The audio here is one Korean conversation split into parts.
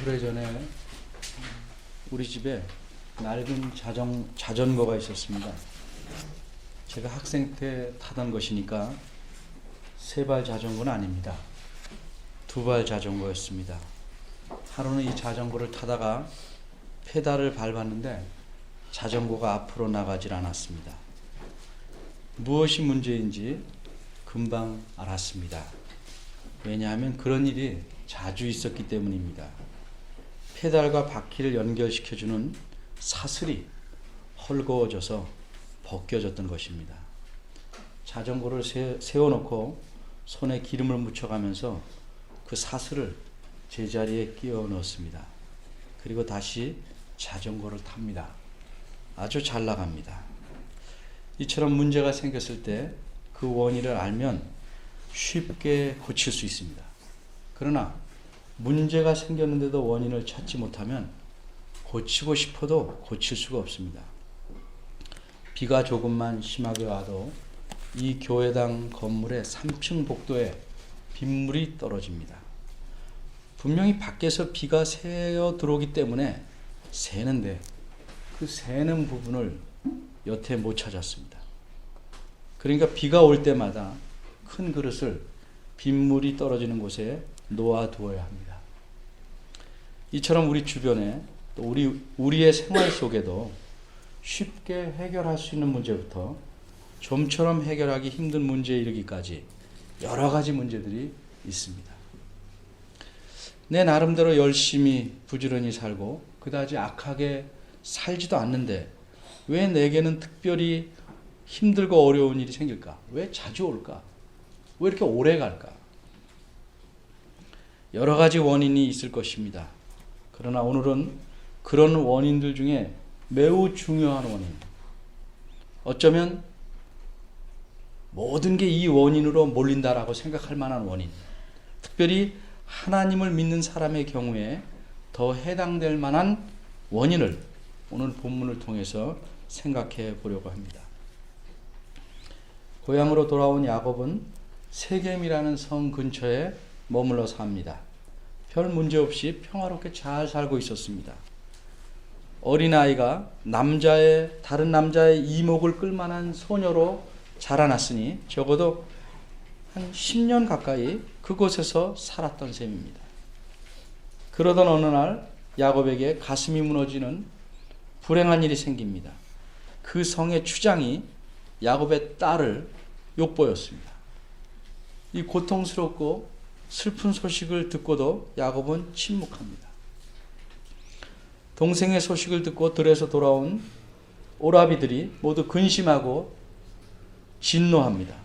오래전에 우리 집에 낡은 자전거가 있었습니다. 제가 학생 때 타던 것이니까 세 발 자전거는 아닙니다. 두 발 자전거였습니다. 하루는 이 자전거를 타다가 페달을 밟았는데 자전거가 앞으로 나가질 않았습니다. 무엇이 문제인지 금방 알았습니다. 왜냐하면 그런 일이 자주 있었기 때문입니다. 페달과 바퀴를 연결시켜주는 사슬이 헐거워져서 벗겨졌던 것입니다. 자전거를 세워놓고 손에 기름을 묻혀가면서 그 사슬을 제자리에 끼워 넣었습니다. 그리고 다시 자전거를 탑니다. 아주 잘 나갑니다. 이처럼 문제가 생겼을 때 그 원인을 알면 쉽게 고칠 수 있습니다. 그러나 문제가 생겼는데도 원인을 찾지 못하면 고치고 싶어도 고칠 수가 없습니다. 비가 조금만 심하게 와도 이 교회당 건물의 3층 복도에 빗물이 떨어집니다. 분명히 밖에서 비가 새어 들어오기 때문에 새는데 그 새는 부분을 여태 못 찾았습니다. 그러니까 비가 올 때마다 큰 그릇을 빗물이 떨어지는 곳에 놓아두어야 합니다. 이처럼 우리 주변에 또 우리의 생활 속에도 쉽게 해결할 수 있는 문제부터 좀처럼 해결하기 힘든 문제에 이르기까지 여러 가지 문제들이 있습니다. 내 나름대로 열심히 부지런히 살고 그다지 악하게 살지도 않는데 왜 내게는 특별히 힘들고 어려운 일이 생길까? 왜 자주 올까? 왜 이렇게 오래 갈까? 여러 가지 원인이 있을 것입니다. 그러나 오늘은 그런 원인들 중에 매우 중요한 원인, 어쩌면 모든 게 이 원인으로 몰린다라고 생각할 만한 원인, 특별히 하나님을 믿는 사람의 경우에 더 해당될 만한 원인을 오늘 본문을 통해서 생각해 보려고 합니다. 고향으로 돌아온 야곱은 세겜이라는 성 근처에 머물러 삽니다. 별 문제 없이 평화롭게 잘 살고 있었습니다. 어린아이가 다른 남자의 이목을 끌만한 소녀로 자라났으니 적어도 한 10년 가까이 그곳에서 살았던 셈입니다. 그러던 어느 날 야곱에게 가슴이 무너지는 불행한 일이 생깁니다. 그 성의 추장이 야곱의 딸을 욕보였습니다. 이 고통스럽고 슬픈 소식을 듣고도 야곱은 침묵합니다. 동생의 소식을 듣고 들에서 돌아온 오라비들이 모두 근심하고 진노합니다.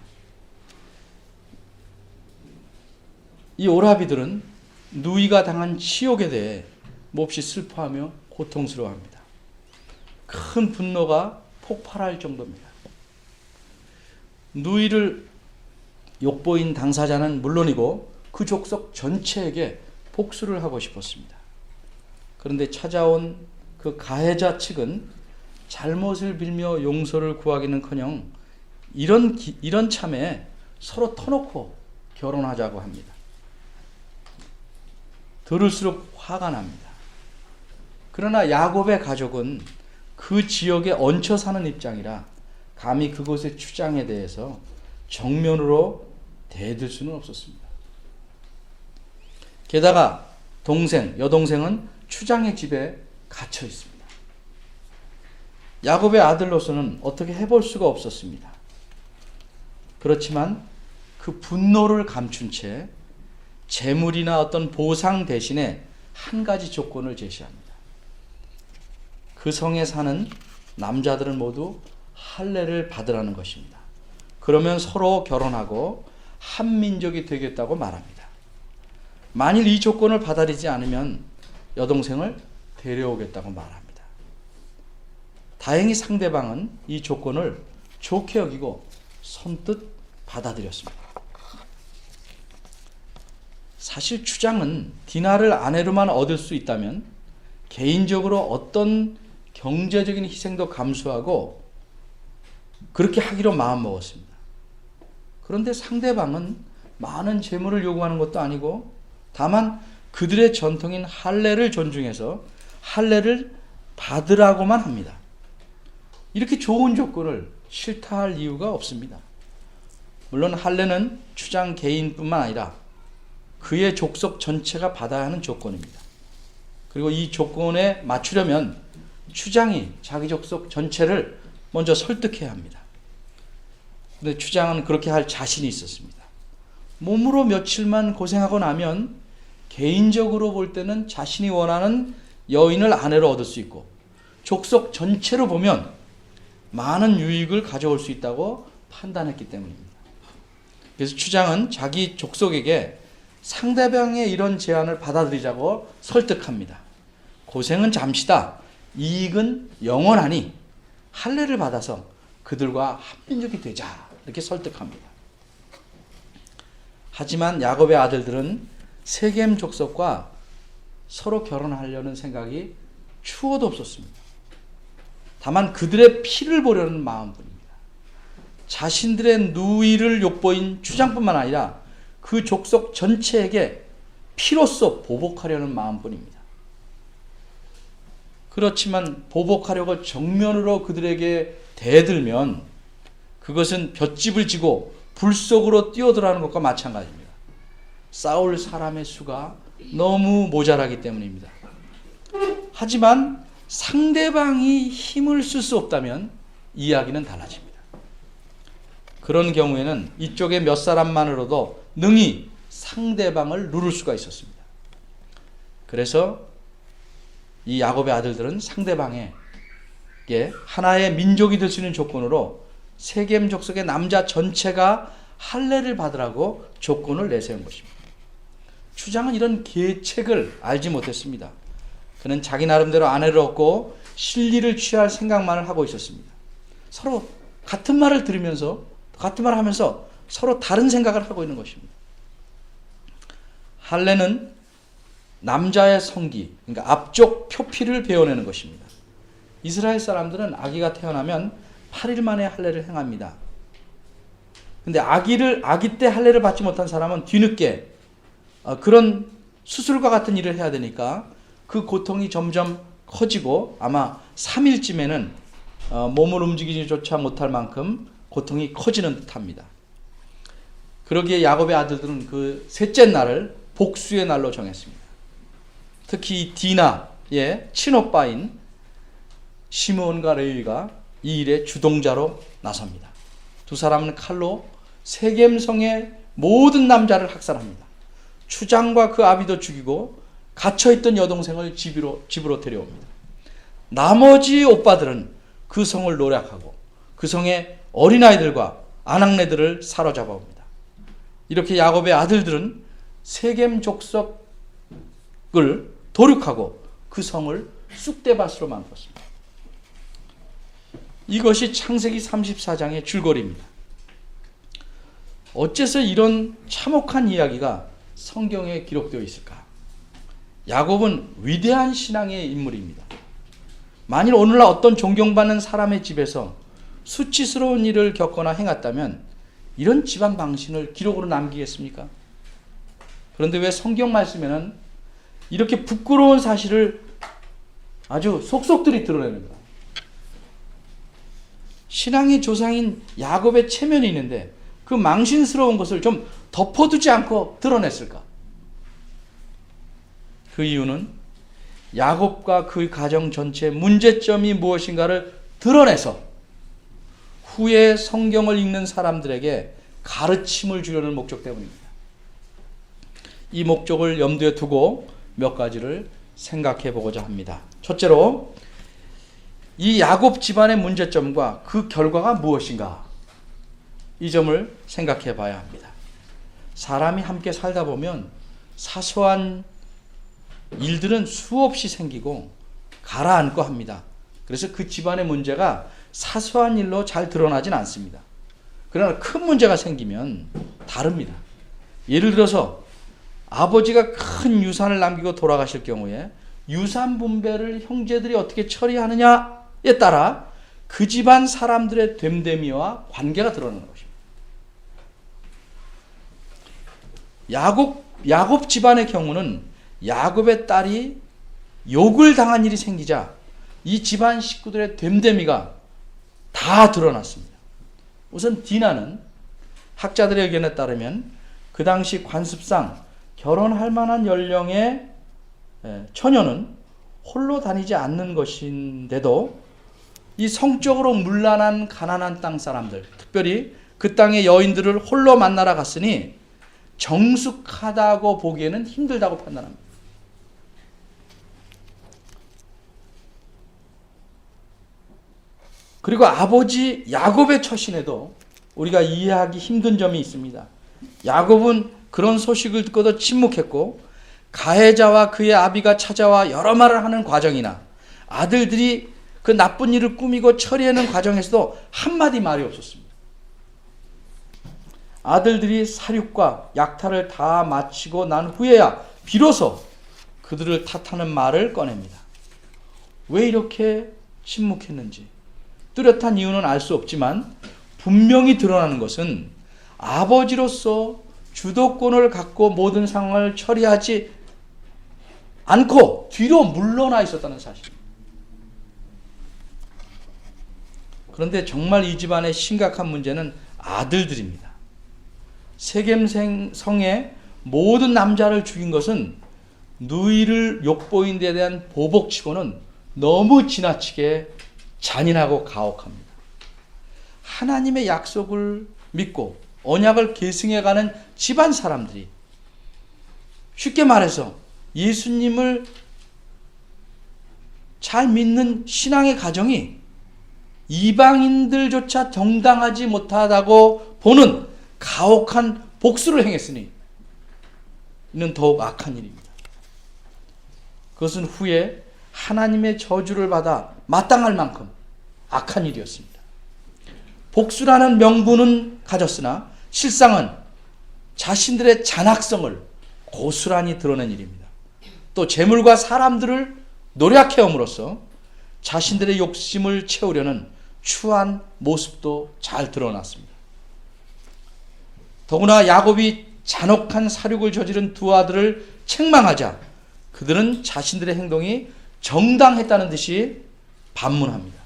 이 오라비들은 누이가 당한 치욕에 대해 몹시 슬퍼하며 고통스러워합니다. 큰 분노가 폭발할 정도입니다. 누이를 욕보인 당사자는 물론이고 그 족속 전체에게 복수를 하고 싶었습니다. 그런데 찾아온 그 가해자 측은 잘못을 빌며 용서를 구하기는커녕 이런 참에 서로 터놓고 결혼하자고 합니다. 들을수록 화가 납니다. 그러나 야곱의 가족은 그 지역에 얹혀 사는 입장이라 감히 그곳의 추장에 대해서 정면으로 대들 수는 없었습니다. 게다가 여동생은 추장의 집에 갇혀 있습니다. 야곱의 아들로서는 어떻게 해볼 수가 없었습니다. 그렇지만 그 분노를 감춘 채 재물이나 어떤 보상 대신에 한 가지 조건을 제시합니다. 그 성에 사는 남자들은 모두 할례를 받으라는 것입니다. 그러면 서로 결혼하고 한 민족이 되겠다고 말합니다. 만일 이 조건을 받아들이지 않으면 여동생을 데려오겠다고 말합니다. 다행히 상대방은 이 조건을 좋게 여기고 선뜻 받아들였습니다. 사실 추장은 디나를 아내로만 얻을 수 있다면 개인적으로 어떤 경제적인 희생도 감수하고 그렇게 하기로 마음먹었습니다. 그런데 상대방은 많은 재물을 요구하는 것도 아니고 다만 그들의 전통인 할례를 존중해서 할례를 받으라고만 합니다. 이렇게 좋은 조건을 싫다 할 이유가 없습니다. 물론 할례는 추장 개인뿐만 아니라 그의 족속 전체가 받아야 하는 조건입니다. 그리고 이 조건에 맞추려면 추장이 자기 족속 전체를 먼저 설득해야 합니다. 그런데 추장은 그렇게 할 자신이 있었습니다. 몸으로 며칠만 고생하고 나면 개인적으로 볼 때는 자신이 원하는 여인을 아내로 얻을 수 있고 족속 전체로 보면 많은 유익을 가져올 수 있다고 판단했기 때문입니다. 그래서 추장은 자기 족속에게 상대방의 이런 제안을 받아들이자고 설득합니다. 고생은 잠시다. 이익은 영원하니 할례를 받아서 그들과 합민족이 되자. 이렇게 설득합니다. 하지만 야곱의 아들들은 세겜 족속과 서로 결혼하려는 생각이 추호도 없었습니다. 다만 그들의 피를 보려는 마음뿐입니다. 자신들의 누이를 욕보인 추장뿐만 아니라 그 족속 전체에게 피로써 보복하려는 마음뿐입니다. 그렇지만 보복하려고 정면으로 그들에게 대들면 그것은 볏짚을 지고 불 속으로 뛰어들어가는 것과 마찬가지입니다. 싸울 사람의 수가 너무 모자라기 때문입니다. 하지만 상대방이 힘을 쓸 수 없다면 이야기는 달라집니다. 그런 경우에는 이쪽에 몇 사람만으로도 능히 상대방을 누를 수가 있었습니다. 그래서 이 야곱의 아들들은 상대방에게 하나의 민족이 될 수 있는 조건으로 세겜 족속의 남자 전체가 할례를 받으라고 조건을 내세운 것입니다. 추장은 이런 계책을 알지 못했습니다. 그는 자기 나름대로 아내를 얻고 실리를 취할 생각만을 하고 있었습니다. 서로 같은 말을 들으면서 같은 말을 하면서 서로 다른 생각을 하고 있는 것입니다. 할례는 남자의 성기, 그러니까 앞쪽 표피를 베어내는 것입니다. 이스라엘 사람들은 아기가 태어나면 8일 만에 할례를 행합니다. 근데 아기 때 할례를 받지 못한 사람은 뒤늦게 그런 수술과 같은 일을 해야 되니까 그 고통이 점점 커지고 아마 3일쯤에는 몸을 움직이지조차 못할 만큼 고통이 커지는 듯합니다. 그러기에 야곱의 아들들은 그 셋째 날을 복수의 날로 정했습니다. 특히 디나의 친오빠인 시므온과 레위가 이 일의 주동자로 나섭니다. 두 사람은 칼로 세겜성의 모든 남자를 학살합니다. 추장과 그 아비도 죽이고 갇혀있던 여동생을 집으로 데려옵니다. 나머지 오빠들은 그 성을 노략하고 그 성의 어린아이들과 아낙네들을 사로잡아 옵니다. 이렇게 야곱의 아들들은 세겜 족속을 도륙하고 그 성을 쑥대밭으로 만들었습니다. 이것이 창세기 34장의 줄거리입니다. 어째서 이런 참혹한 이야기가 성경에 기록되어 있을까? 야곱은 위대한 신앙의 인물입니다. 만일 오늘날 어떤 존경받는 사람의 집에서 수치스러운 일을 겪거나 행했다면 이런 집안 방신을 기록으로 남기겠습니까? 그런데 왜 성경 말씀에는 이렇게 부끄러운 사실을 아주 속속들이 드러내는 거야? 신앙의 조상인 야곱의 체면이 있는데 그 망신스러운 것을 좀 덮어두지 않고 드러냈을까? 그 이유는 야곱과 그 가정 전체의 문제점이 무엇인가를 드러내서 후에 성경을 읽는 사람들에게 가르침을 주려는 목적 때문입니다. 이 목적을 염두에 두고 몇 가지를 생각해 보고자 합니다. 첫째로 이 야곱 집안의 문제점과 그 결과가 무엇인가? 이 점을 생각해 봐야 합니다. 사람이 함께 살다 보면 사소한 일들은 수없이 생기고 가라앉고 합니다. 그래서 그 집안의 문제가 사소한 일로 잘 드러나진 않습니다. 그러나 큰 문제가 생기면 다릅니다. 예를 들어서 아버지가 큰 유산을 남기고 돌아가실 경우에 유산 분배를 형제들이 어떻게 처리하느냐에 따라 그 집안 사람들의 됨됨이와 관계가 드러나는 것입니다. 야곱 집안의 경우는 야곱의 딸이 욕을 당한 일이 생기자 이 집안 식구들의 됨됨이가 다 드러났습니다. 우선 디나는 학자들의 의견에 따르면 그 당시 관습상 결혼할 만한 연령의 처녀는 홀로 다니지 않는 것인데도 이 성적으로 문란한 가난한 땅 사람들, 특별히 그 땅의 여인들을 홀로 만나러 갔으니 정숙하다고 보기에는 힘들다고 판단합니다. 그리고 아버지 야곱의 처신에도 우리가 이해하기 힘든 점이 있습니다. 야곱은 그런 소식을 듣고도 침묵했고 가해자와 그의 아비가 찾아와 여러 말을 하는 과정이나 아들들이 그 나쁜 일을 꾸미고 처리하는 과정에서도 한마디 말이 없었습니다. 아들들이 사륙과 약탈을 다 마치고 난 후에야 비로소 그들을 탓하는 말을 꺼냅니다. 왜 이렇게 침묵했는지 뚜렷한 이유는 알 수 없지만 분명히 드러나는 것은 아버지로서 주도권을 갖고 모든 상황을 처리하지 않고 뒤로 물러나 있었다는 사실입니다. 그런데 정말 이 집안의 심각한 문제는 아들들입니다. 세겜 성의 모든 남자를 죽인 것은 누이를 욕보인 데 대한 보복치고는 너무 지나치게 잔인하고 가혹합니다. 하나님의 약속을 믿고 언약을 계승해가는 집안 사람들이, 쉽게 말해서 예수님을 잘 믿는 신앙의 가정이 이방인들조차 정당하지 못하다고 보는 가혹한 복수를 행했으니 이는 더욱 악한 일입니다. 그것은 후에 하나님의 저주를 받아 마땅할 만큼 악한 일이었습니다. 복수라는 명분은 가졌으나 실상은 자신들의 잔악성을 고스란히 드러낸 일입니다. 또 재물과 사람들을 노력해옴으로써 자신들의 욕심을 채우려는 추한 모습도 잘 드러났습니다. 더구나 야곱이 잔혹한 사륙을 저지른 두 아들을 책망하자 그들은 자신들의 행동이 정당했다는 듯이 반문합니다.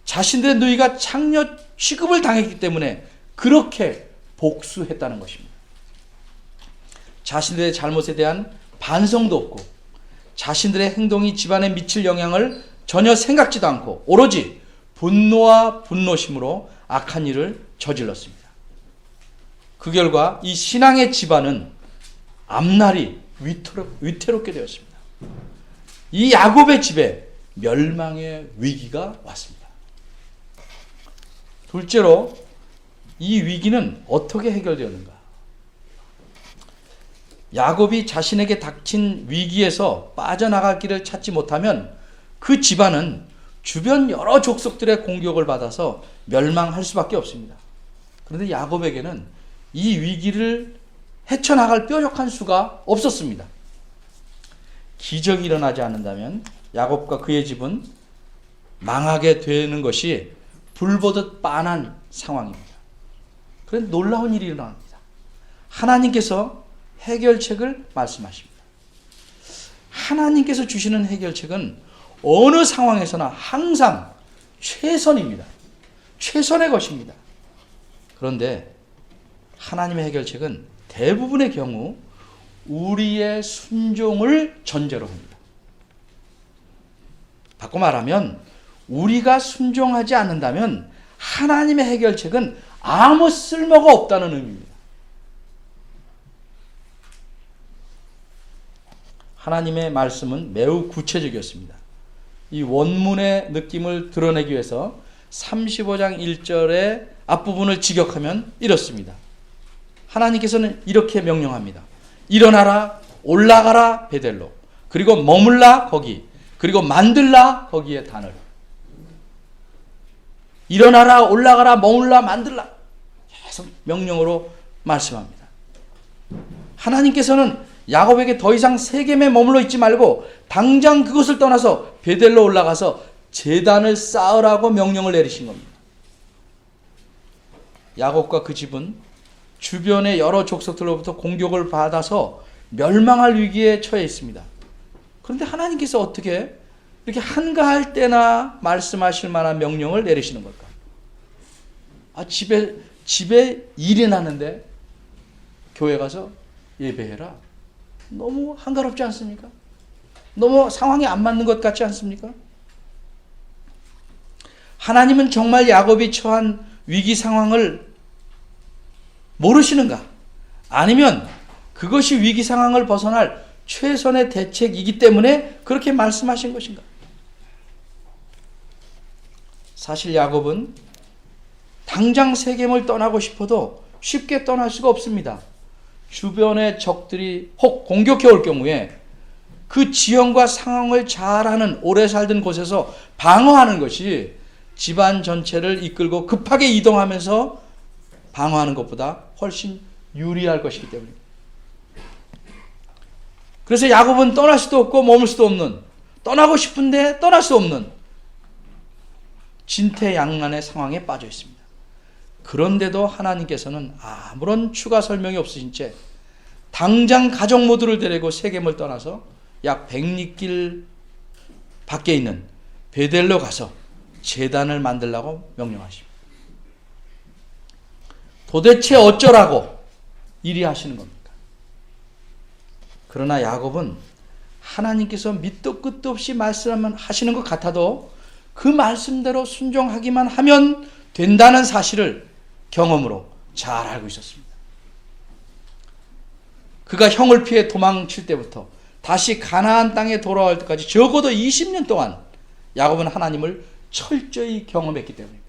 자신들의 누이가 창녀 취급을 당했기 때문에 그렇게 복수했다는 것입니다. 자신들의 잘못에 대한 반성도 없고 자신들의 행동이 집안에 미칠 영향을 전혀 생각지도 않고 오로지 분노와 분노심으로 악한 일을 저질렀습니다. 그 결과 이 신앙의 집안은 앞날이 위태롭게 되었습니다. 이 야곱의 집에 멸망의 위기가 왔습니다. 둘째로 이 위기는 어떻게 해결되었는가? 야곱이 자신에게 닥친 위기에서 빠져나갈 길을 찾지 못하면 그 집안은 주변 여러 족속들의 공격을 받아서 멸망할 수밖에 없습니다. 그런데 야곱에게는 이 위기를 헤쳐나갈 뾰족한 수가 없었습니다. 기적이 일어나지 않는다면 야곱과 그의 집은 망하게 되는 것이 불보듯 뻔한 상황입니다. 그런데 놀라운 일이 일어납니다. 하나님께서 해결책을 말씀하십니다. 하나님께서 주시는 해결책은 어느 상황에서나 항상 최선입니다. 최선의 것입니다. 그런데 하나님의 해결책은 대부분의 경우 우리의 순종을 전제로 합니다. 바꿔 말하면 우리가 순종하지 않는다면 하나님의 해결책은 아무 쓸모가 없다는 의미입니다. 하나님의 말씀은 매우 구체적이었습니다. 이 원문의 느낌을 드러내기 위해서 35장 1절의 앞부분을 직역하면 이렇습니다. 하나님께서는 이렇게 명령합니다. 일어나라, 올라가라 베델로, 그리고 머물라 거기, 그리고 만들라 거기에 단을. 일어나라, 올라가라, 머물라, 만들라, 계속 명령으로 말씀합니다. 하나님께서는 야곱에게 더 이상 세겜에 머물러 있지 말고 당장 그곳을 떠나서 베델로 올라가서 제단을 쌓으라고 명령을 내리신 겁니다. 야곱과 그 집은 주변의 여러 족속들로부터 공격을 받아서 멸망할 위기에 처해 있습니다. 그런데 하나님께서 어떻게 이렇게 한가할 때나 말씀하실 만한 명령을 내리시는 걸까? 집에 일이 나는데 교회 가서 예배해라. 너무 한가롭지 않습니까? 너무 상황이 안 맞는 것 같지 않습니까? 하나님은 정말 야곱이 처한 위기 상황을 모르시는가? 아니면 그것이 위기 상황을 벗어날 최선의 대책이기 때문에 그렇게 말씀하신 것인가? 사실 야곱은 당장 세겜을 떠나고 싶어도 쉽게 떠날 수가 없습니다. 주변의 적들이 혹 공격해 올 경우에 그 지형과 상황을 잘 아는 오래 살던 곳에서 방어하는 것이 집안 전체를 이끌고 급하게 이동하면서 방어하는 것보다 훨씬 유리할 것이기 때문입니다. 그래서 야곱은 떠날 수도 없고 머물 수도 없는, 떠나고 싶은데 떠날 수 없는 진퇴양난의 상황에 빠져 있습니다. 그런데도 하나님께서는 아무런 추가 설명이 없으신 채 당장 가족 모두를 데리고 세겜을 떠나서 약 100리길 밖에 있는 베델로 가서 제단을 만들라고 명령하십니다. 도대체 어쩌라고 이리 하시는 겁니까? 그러나 야곱은 하나님께서 밑도 끝도 없이 말씀하시는 것 같아도 그 말씀대로 순종하기만 하면 된다는 사실을 경험으로 잘 알고 있었습니다. 그가 형을 피해 도망칠 때부터 다시 가나안 땅에 돌아올 때까지 적어도 20년 동안 야곱은 하나님을 철저히 경험했기 때문입니다.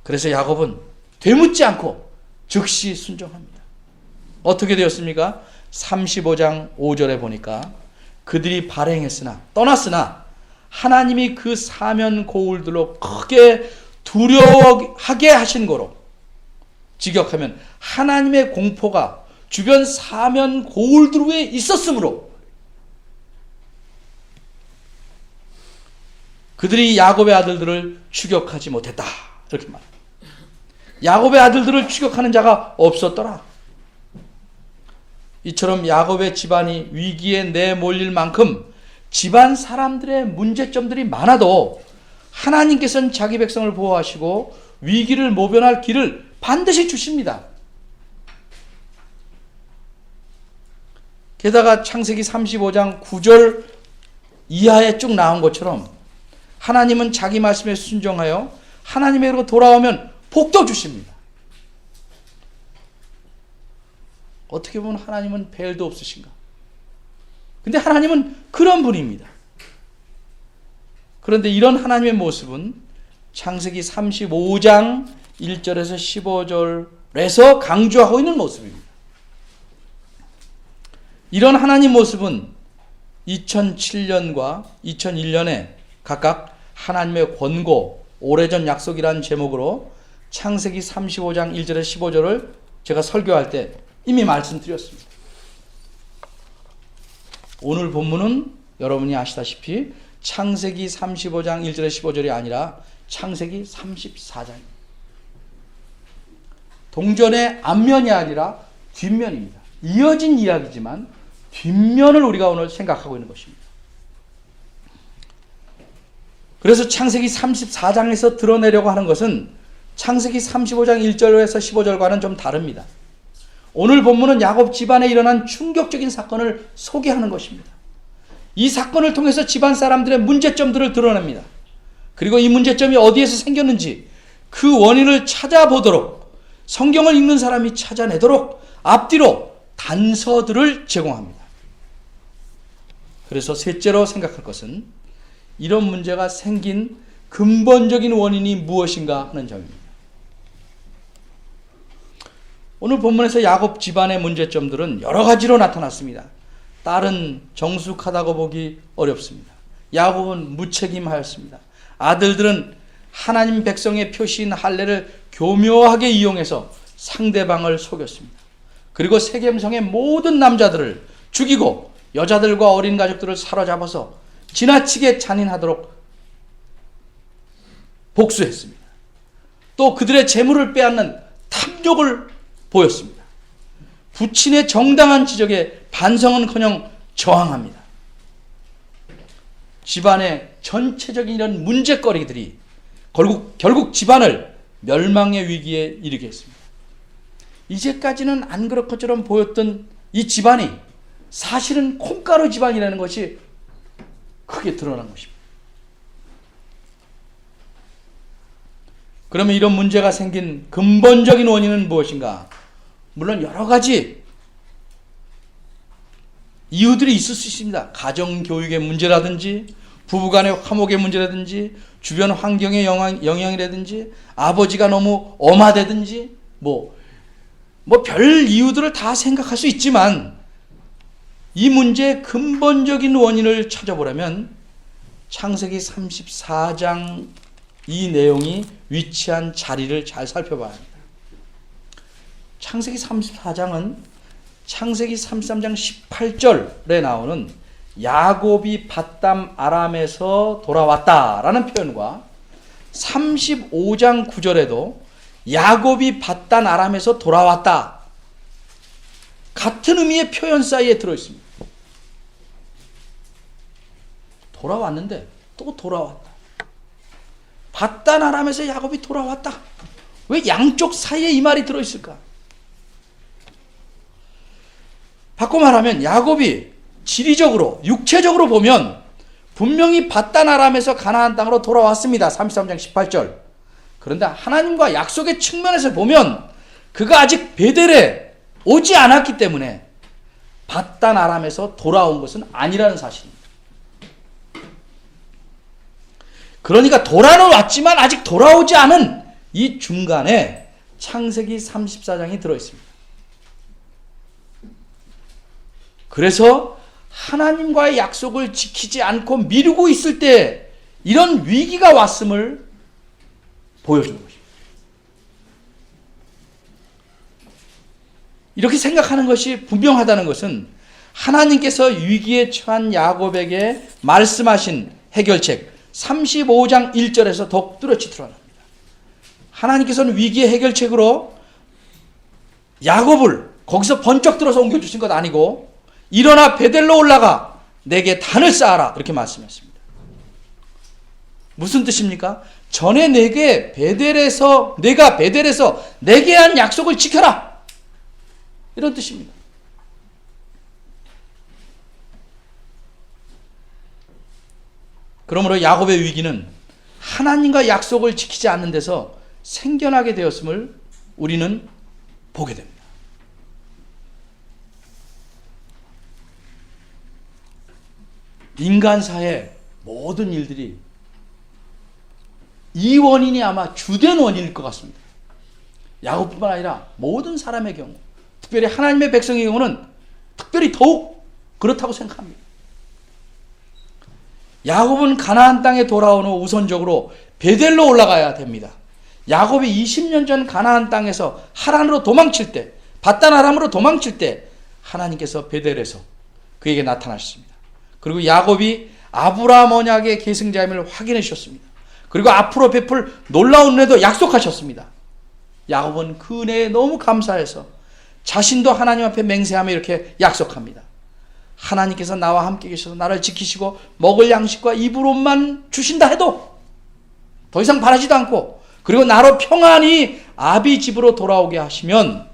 그래서 야곱은 되묻지 않고 즉시 순종합니다. 어떻게 되었습니까? 35장 5절에 보니까 그들이 발행했으나 떠났으나 하나님이 그 사면 고울들로 크게 두려워하게 하신 거로 직역하면 하나님의 공포가 주변 사면 고울들 위에 있었으므로 그들이 야곱의 아들들을 추격하지 못했다. 이렇게 말합니다. 야곱의 아들들을 추격하는 자가 없었더라. 이처럼 야곱의 집안이 위기에 내몰릴 만큼 집안 사람들의 문제점들이 많아도 하나님께서는 자기 백성을 보호하시고 위기를 모면할 길을 반드시 주십니다. 게다가 창세기 35장 9절 이하에 쭉 나온 것처럼 하나님은 자기 말씀에 순종하여 하나님에게로 돌아오면 복도 주십니다. 어떻게 보면 하나님은 벨도 없으신가? 근데 하나님은 그런 분입니다. 그런데 이런 하나님의 모습은 창세기 35장 1절에서 15절에서 강조하고 있는 모습입니다. 이런 하나님 모습은 2007년과 2001년에 각각 하나님의 권고, 오래전 약속이라는 제목으로 창세기 35장 1절에서 15절을 제가 설교할 때 이미 말씀드렸습니다. 오늘 본문은 여러분이 아시다시피 창세기 35장 1절에서 15절이 아니라 창세기 34장입니다. 동전의 앞면이 아니라 뒷면입니다. 이어진 이야기지만 뒷면을 우리가 오늘 생각하고 있는 것입니다. 그래서 창세기 34장에서 드러내려고 하는 것은 창세기 35장 1절에서 15절과는 좀 다릅니다. 오늘 본문은 야곱 집안에 일어난 충격적인 사건을 소개하는 것입니다. 이 사건을 통해서 집안 사람들의 문제점들을 드러냅니다. 그리고 이 문제점이 어디에서 생겼는지 그 원인을 찾아보도록 성경을 읽는 사람이 찾아내도록 앞뒤로 단서들을 제공합니다. 그래서 셋째로 생각할 것은 이런 문제가 생긴 근본적인 원인이 무엇인가 하는 점입니다. 오늘 본문에서 야곱 집안의 문제점들은 여러 가지로 나타났습니다. 딸은 정숙하다고 보기 어렵습니다. 야곱은 무책임하였습니다. 아들들은 하나님 백성의 표시인 할례를 교묘하게 이용해서 상대방을 속였습니다. 그리고 세겜성의 모든 남자들을 죽이고 여자들과 어린 가족들을 사로잡아서 지나치게 잔인하도록 복수했습니다. 또 그들의 재물을 빼앗는 탐욕을 보였습니다. 부친의 정당한 지적에 반성은커녕 저항합니다. 집안의 전체적인 이런 문제거리들이 결국 집안을 멸망의 위기에 이르게 했습니다. 이제까지는 안 그럴 것처럼 보였던 이 집안이 사실은 콩가루 집안이라는 것이 크게 드러난 것입니다. 그러면 이런 문제가 생긴 근본적인 원인은 무엇인가? 물론 여러 가지 이유들이 있을 수 있습니다. 가정교육의 문제라든지 부부간의 화목의 문제라든지 주변 환경의 영향이라든지 아버지가 너무 엄하다든지 별 이유들을 다 생각할 수 있지만 이 문제의 근본적인 원인을 찾아보려면 창세기 34장 이 내용이 위치한 자리를 잘 살펴봐야 합니다. 창세기 34장은 창세기 33장 18절에 나오는 야곱이 밧담 아람에서 돌아왔다라는 표현과 35장 9절에도 야곱이 밧담 아람에서 돌아왔다 같은 의미의 표현 사이에 들어있습니다. 돌아왔는데 또 돌아왔다. 밧담 아람에서 야곱이 돌아왔다. 왜 양쪽 사이에 이 말이 들어있을까? 바꿔 말하면 야곱이 지리적으로 육체적으로 보면 분명히 밧담 아람에서 가나안 땅으로 돌아왔습니다. 33장 18절. 그런데 하나님과 약속의 측면에서 보면 그가 아직 베델에 오지 않았기 때문에 밧담 아람에서 돌아온 것은 아니라는 사실입니다. 그러니까 돌아는 왔지만 아직 돌아오지 않은 이 중간에 창세기 34장이 들어있습니다. 그래서 하나님과의 약속을 지키지 않고 미루고 있을 때 이런 위기가 왔음을 보여주는 것입니다. 이렇게 생각하는 것이 분명하다는 것은 하나님께서 위기에 처한 야곱에게 말씀하신 해결책 35장 1절에서 더욱 뚜렷이 드러납니다. 하나님께서는 위기의 해결책으로 야곱을 거기서 번쩍 들어서 옮겨주신 것 아니고 일어나 베델로 올라가 내게 단을 쌓아라 이렇게 말씀했습니다. 무슨 뜻입니까? 전에 내가 베델에서 내게 한 약속을 지켜라 이런 뜻입니다. 그러므로 야곱의 위기는 하나님과 약속을 지키지 않는 데서 생겨나게 되었음을 우리는 보게 됩니다. 인간사의 모든 일들이 이 원인이 아마 주된 원인일 것 같습니다. 야곱뿐만 아니라 모든 사람의 경우, 특별히 하나님의 백성의 경우는 특별히 더욱 그렇다고 생각합니다. 야곱은 가나안 땅에 돌아온 후 우선적으로 베델로 올라가야 됩니다. 야곱이 20년 전 가나안 땅에서 하란으로 도망칠 때, 밧담 아람으로 도망칠 때 하나님께서 베델에서 그에게 나타나셨습니다. 그리고 야곱이 아브라함 언약의 계승자임을 확인해 주셨습니다. 그리고 앞으로 베풀 놀라운 은혜도 약속하셨습니다. 야곱은 그 은혜에 너무 감사해서 자신도 하나님 앞에 맹세하며 이렇게 약속합니다. 하나님께서 나와 함께 계셔서 나를 지키시고 먹을 양식과 입을 옷만 주신다 해도 더 이상 바라지도 않고 그리고 나로 평안히 아비 집으로 돌아오게 하시면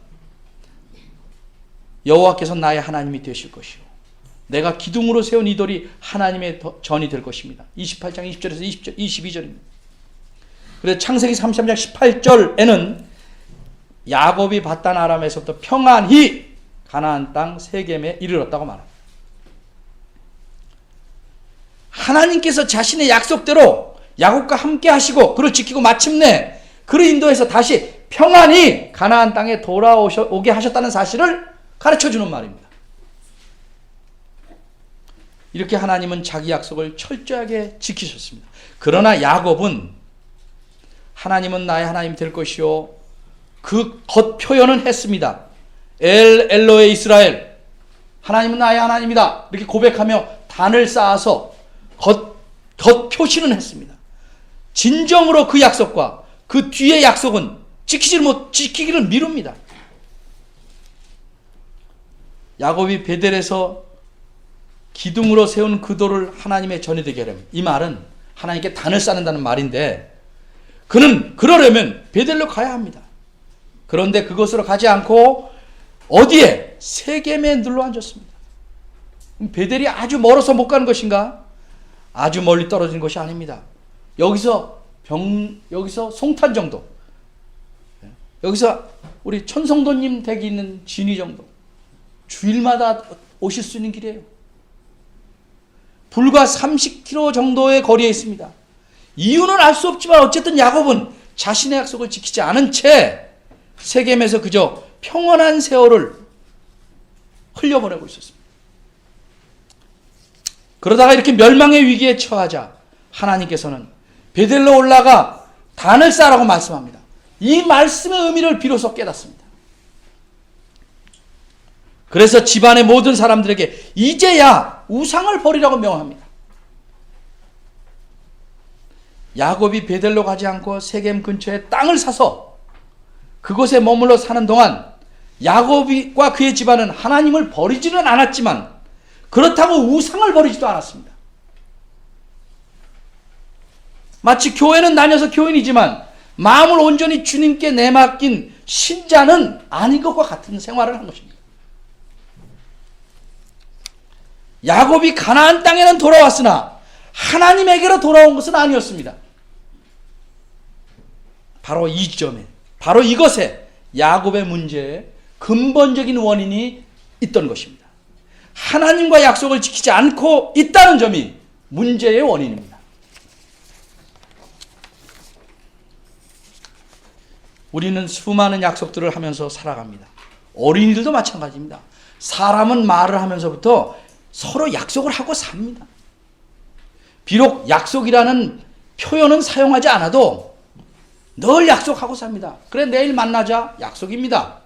여호와께서 나의 하나님이 되실 것이요 내가 기둥으로 세운 이 돌이 하나님의 전이 될 것입니다. 28장 20절에서 22절입니다. 그래서 창세기 33장 18절에는 야곱이 밧담 아람에서부터 평안히 가나안 땅 세겜에 이르렀다고 말합니다. 하나님께서 자신의 약속대로 야곱과 함께 하시고 그를 지키고 마침내 그를 인도해서 다시 평안히 가나안 땅에 돌아오게 하셨다는 사실을 가르쳐주는 말입니다. 이렇게 하나님은 자기 약속을 철저하게 지키셨습니다. 그러나 야곱은 하나님은 나의 하나님 될 것이요 그 겉표현은 했습니다. 엘로에 이스라엘 하나님은 나의 하나님이다 이렇게 고백하며 단을 쌓아서 겉표시는 했습니다. 진정으로 그 약속과 그 뒤의 약속은 지키기를 미룹니다. 야곱이 베델에서 기둥으로 세운 그 돌을 하나님의 전이 되게 하려면, 이 말은 하나님께 단을 쌓는다는 말인데, 그는 그러려면 베델로 가야 합니다. 그런데 그곳으로 가지 않고 어디에? 세겜에 눌러 앉았습니다. 베델이 아주 멀어서 못 가는 것인가? 아주 멀리 떨어진 것이 아닙니다. 여기서 송탄 정도, 여기서 우리 천성도님 댁이 있는 진위 정도, 주일마다 오실 수 있는 길이에요. 불과 30km 정도의 거리에 있습니다. 이유는 알 수 없지만 어쨌든 야곱은 자신의 약속을 지키지 않은 채 세겜에서 그저 평온한 세월을 흘려보내고 있었습니다. 그러다가 이렇게 멸망의 위기에 처하자 하나님께서는 베델로 올라가 단을 쌓으라고 말씀합니다. 이 말씀의 의미를 비로소 깨닫습니다. 그래서 집안의 모든 사람들에게 이제야 우상을 버리라고 명합니다. 야곱이 베델로 가지 않고 세겜 근처에 땅을 사서 그곳에 머물러 사는 동안 야곱과 그의 집안은 하나님을 버리지는 않았지만 그렇다고 우상을 버리지도 않았습니다. 마치 교회는 다녀서 교인이지만 마음을 온전히 주님께 내맡긴 신자는 아닌 것과 같은 생활을 한 것입니다. 야곱이 가나안 땅에는 돌아왔으나 하나님에게로 돌아온 것은 아니었습니다. 바로 이 점에, 바로 이것에 야곱의 문제에 근본적인 원인이 있던 것입니다. 하나님과 약속을 지키지 않고 있다는 점이 문제의 원인입니다. 우리는 수많은 약속들을 하면서 살아갑니다. 어린이들도 마찬가지입니다. 사람은 말을 하면서부터 서로 약속을 하고 삽니다. 비록 약속이라는 표현은 사용하지 않아도 늘 약속하고 삽니다. 그래, 내일 만나자. 약속입니다.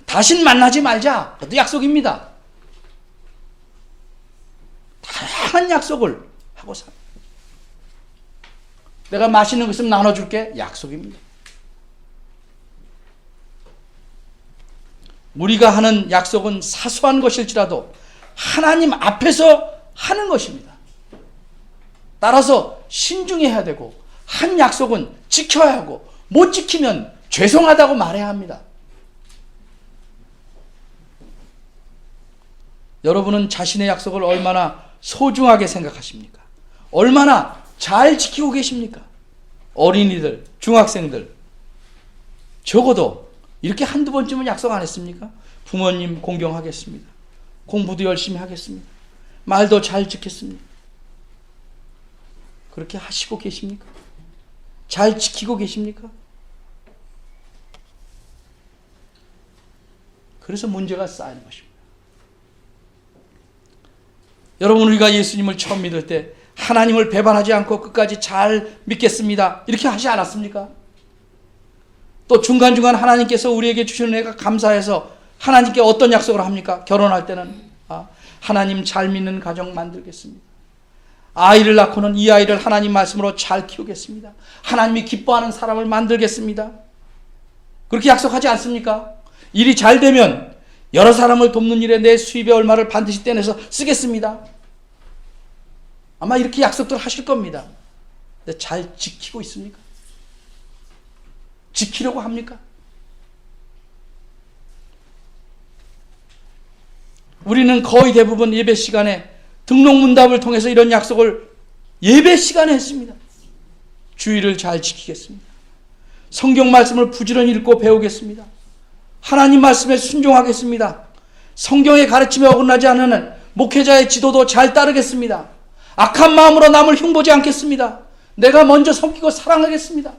다신 만나지 말자. 그것도 약속입니다. 다양한 약속을 하고 삽니다. 내가 맛있는 거 있으면 나눠줄게. 약속입니다. 우리가 하는 약속은 사소한 것일지라도 하나님 앞에서 하는 것입니다. 따라서 신중해야 되고 한 약속은 지켜야 하고 못 지키면 죄송하다고 말해야 합니다. 여러분은 자신의 약속을 얼마나 소중하게 생각하십니까? 얼마나 잘 지키고 계십니까? 어린이들, 중학생들, 적어도 이렇게 한두 번쯤은 약속 안 했습니까? 부모님 공경하겠습니다. 공부도 열심히 하겠습니다. 말도 잘 지켰습니다. 그렇게 하시고 계십니까? 잘 지키고 계십니까? 그래서 문제가 쌓이는 것입니다. 여러분, 우리가 예수님을 처음 믿을 때 하나님을 배반하지 않고 끝까지 잘 믿겠습니다, 이렇게 하지 않았습니까? 또 중간중간 하나님께서 우리에게 주시는 은혜가 감사해서 하나님께 어떤 약속을 합니까? 결혼할 때는 하나님 잘 믿는 가정 만들겠습니다. 아이를 낳고는 이 아이를 하나님 말씀으로 잘 키우겠습니다. 하나님이 기뻐하는 사람을 만들겠습니다. 그렇게 약속하지 않습니까? 일이 잘 되면 여러 사람을 돕는 일에 내 수입의 얼마를 반드시 떼내서 쓰겠습니다. 아마 이렇게 약속들 하실 겁니다. 근데 잘 지키고 있습니까? 지키려고 합니까? 우리는 거의 대부분 예배 시간에 등록문답을 통해서 이런 약속을 예배 시간에 했습니다. 주의를 잘 지키겠습니다. 성경 말씀을 부지런히 읽고 배우겠습니다. 하나님 말씀에 순종하겠습니다. 성경의 가르침에 어긋나지 않는 목회자의 지도도 잘 따르겠습니다. 악한 마음으로 남을 흉보지 않겠습니다. 내가 먼저 섬기고 사랑하겠습니다.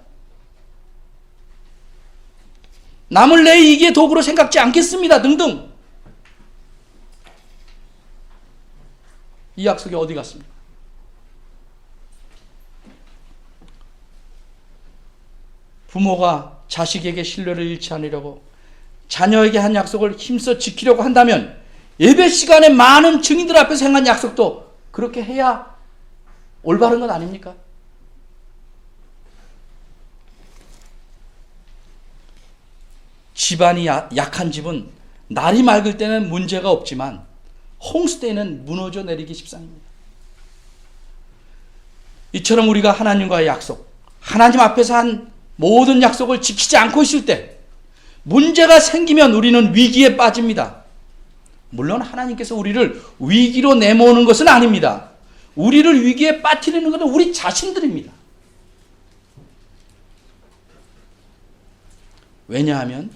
남을 내 이기의 도구로 생각지 않겠습니다. 등등. 이 약속이 어디 갔습니까? 부모가 자식에게 신뢰를 잃지 않으려고 자녀에게 한 약속을 힘써 지키려고 한다면 예배 시간에 많은 증인들 앞에서 행한 약속도 그렇게 해야 올바른 것 아닙니까? 집안이 약한 집은 날이 맑을 때는 문제가 없지만 홍수때에는 무너져 내리기 십상입니다. 이처럼 우리가 하나님과의 약속, 하나님 앞에서 한 모든 약속을 지키지 않고 있을 때 문제가 생기면 우리는 위기에 빠집니다. 물론 하나님께서 우리를 위기로 내모는 것은 아닙니다. 우리를 위기에 빠뜨리는 것은 우리 자신들입니다. 왜냐하면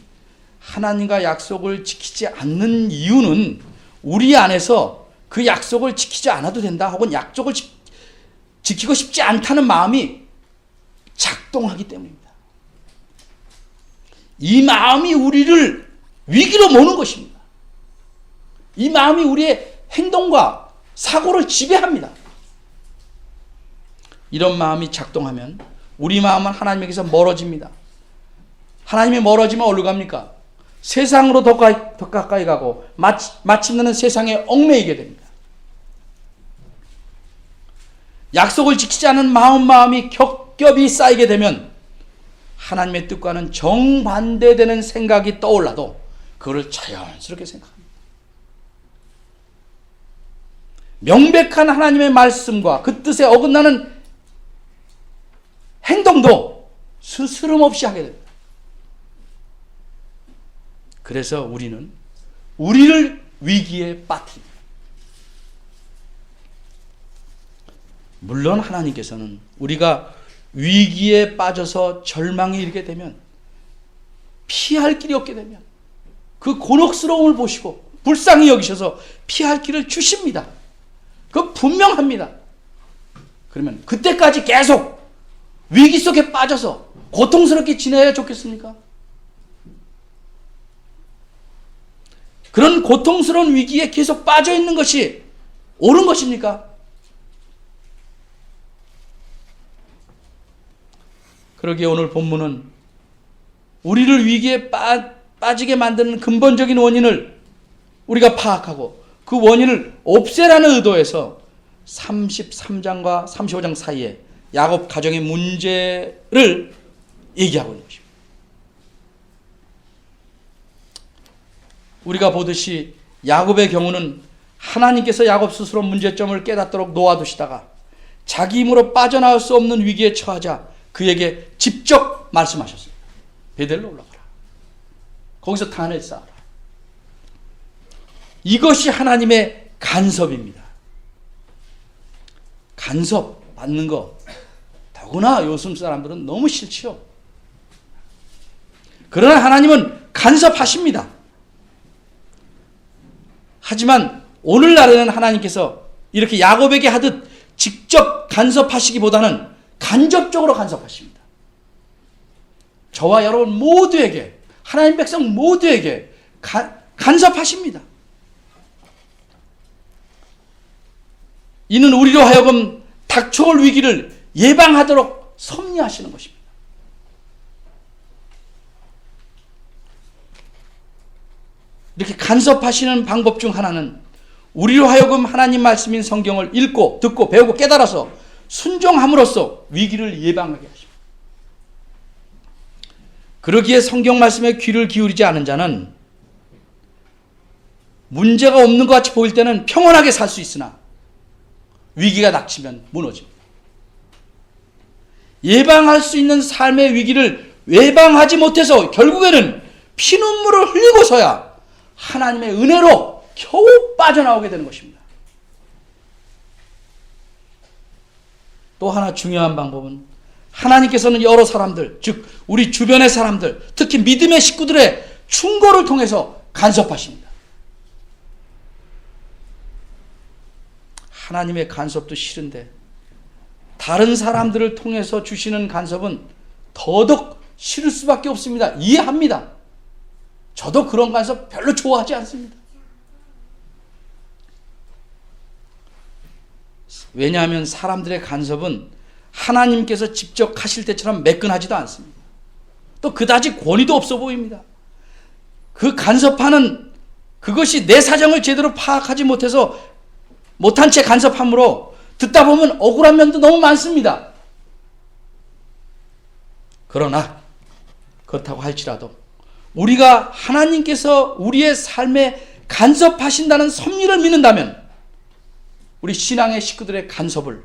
하나님과 약속을 지키지 않는 이유는 우리 안에서 그 약속을 지키지 않아도 된다 혹은 약속을 지키고 싶지 않다는 마음이 작동하기 때문입니다. 이 마음이 우리를 위기로 모는 것입니다. 이 마음이 우리의 행동과 사고를 지배합니다. 이런 마음이 작동하면 우리 마음은 하나님에게서 멀어집니다. 하나님이 멀어지면 어디로 갑니까? 세상으로 더 가까이 가고 마침내는 세상에 얽매이게 됩니다. 약속을 지키지 않은 마음이 겹겹이 쌓이게 되면 하나님의 뜻과는 정반대되는 생각이 떠올라도 그거를 자연스럽게 생각합니다. 명백한 하나님의 말씀과 그 뜻에 어긋나는 행동도 스스럼 없이 하게 됩니다. 그래서 우리는 우리를 위기에 빠뜨립니다. 물론 하나님께서는 우리가 위기에 빠져서 절망에 이르게 되면, 피할 길이 없게 되면 그 곤혹스러움을 보시고 불쌍히 여기셔서 피할 길을 주십니다. 그거 분명합니다. 그러면 그때까지 계속 위기 속에 빠져서 고통스럽게 지내야 좋겠습니까? 그런 고통스러운 위기에 계속 빠져 있는 것이 옳은 것입니까? 그러기에 오늘 본문은 우리를 위기에 빠지게 만드는 근본적인 원인을 우리가 파악하고 그 원인을 없애라는 의도에서 33장과 35장 사이에 야곱 가정의 문제를 얘기하고 있는 것입니다. 우리가 보듯이 야곱의 경우는 하나님께서 야곱 스스로 문제점을 깨닫도록 놓아두시다가 자기 힘으로 빠져나올 수 없는 위기에 처하자 그에게 직접 말씀하셨습니다. 베델로 올라가라. 거기서 단을 쌓아라. 이것이 하나님의 간섭입니다. 간섭 받는 거 더구나 요즘 사람들은 너무 싫지요. 그러나 하나님은 간섭하십니다. 하지만 오늘날에는 하나님께서 이렇게 야곱에게 하듯 직접 간섭하시기보다는 간접적으로 간섭하십니다. 저와 여러분 모두에게, 하나님 백성 모두에게 간섭하십니다. 이는 우리로 하여금 닥쳐올 위기를 예방하도록 섭리하시는 것입니다. 이렇게 간섭하시는 방법 중 하나는 우리로 하여금 하나님 말씀인 성경을 읽고 듣고 배우고 깨달아서 순종함으로써 위기를 예방하게 하십니다. 그러기에 성경 말씀에 귀를 기울이지 않은 자는 문제가 없는 것 같이 보일 때는 평온하게 살 수 있으나 위기가 닥치면 무너집니다. 예방할 수 있는 삶의 위기를 예방하지 못해서 결국에는 피눈물을 흘리고서야 하나님의 은혜로 겨우 빠져나오게 되는 것입니다. 또 하나 중요한 방법은 하나님께서는 여러 사람들, 즉 우리 주변의 사람들, 특히 믿음의 식구들의 충고를 통해서 간섭하십니다. 하나님의 간섭도 싫은데 다른 사람들을 통해서 주시는 간섭은 더더욱 싫을 수밖에 없습니다. 이해합니다. 저도 그런 간섭 별로 좋아하지 않습니다. 왜냐하면 사람들의 간섭은 하나님께서 직접 하실 때처럼 매끈하지도 않습니다. 또 그다지 권위도 없어 보입니다. 그 간섭하는 그것이 내 사정을 제대로 파악하지 못한 채 간섭함으로 듣다 보면 억울한 면도 너무 많습니다. 그러나 그렇다고 할지라도 우리가 하나님께서 우리의 삶에 간섭하신다는 섭리를 믿는다면 우리 신앙의 식구들의 간섭을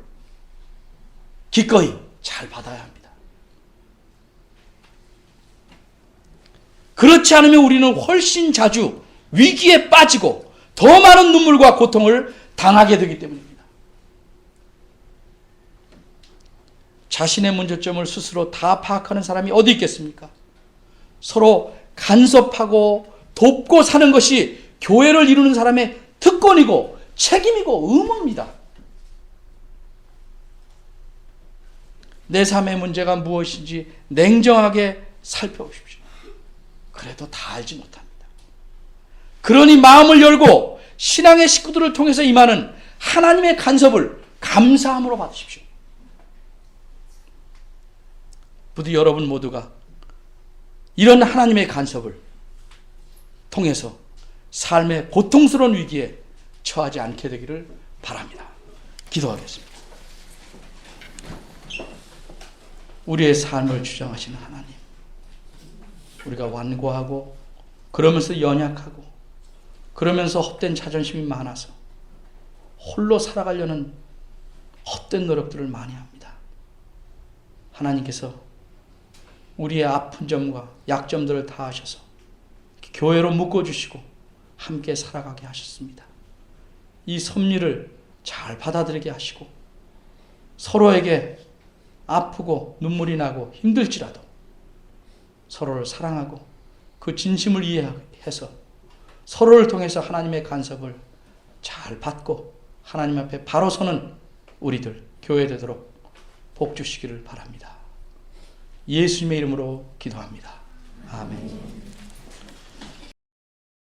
기꺼이 잘 받아야 합니다. 그렇지 않으면 우리는 훨씬 자주 위기에 빠지고 더 많은 눈물과 고통을 당하게 되기 때문입니다. 자신의 문제점을 스스로 다 파악하는 사람이 어디 있겠습니까? 서로 간섭하고 돕고 사는 것이 교회를 이루는 사람의 특권이고 책임이고 의무입니다. 내 삶의 문제가 무엇인지 냉정하게 살펴보십시오. 그래도 다 알지 못합니다. 그러니 마음을 열고 신앙의 식구들을 통해서 임하는 하나님의 간섭을 감사함으로 받으십시오. 부디 여러분 모두가 이런 하나님의 간섭을 통해서 삶의 고통스러운 위기에 처하지 않게 되기를 바랍니다. 기도하겠습니다. 우리의 삶을 주장하시는 하나님, 우리가 완고하고 그러면서 연약하고 그러면서 헛된 자존심이 많아서 홀로 살아가려는 헛된 노력들을 많이 합니다. 하나님께서 우리의 아픈 점과 약점들을 다 아셔서 교회로 묶어주시고 함께 살아가게 하셨습니다. 이 섭리를 잘 받아들이게 하시고 서로에게 아프고 눈물이 나고 힘들지라도 서로를 사랑하고 그 진심을 이해해서 서로를 통해서 하나님의 간섭을 잘 받고 하나님 앞에 바로 서는 우리들 교회 되도록 복 주시기를 바랍니다. 예수님의 이름으로 기도합니다. 아멘.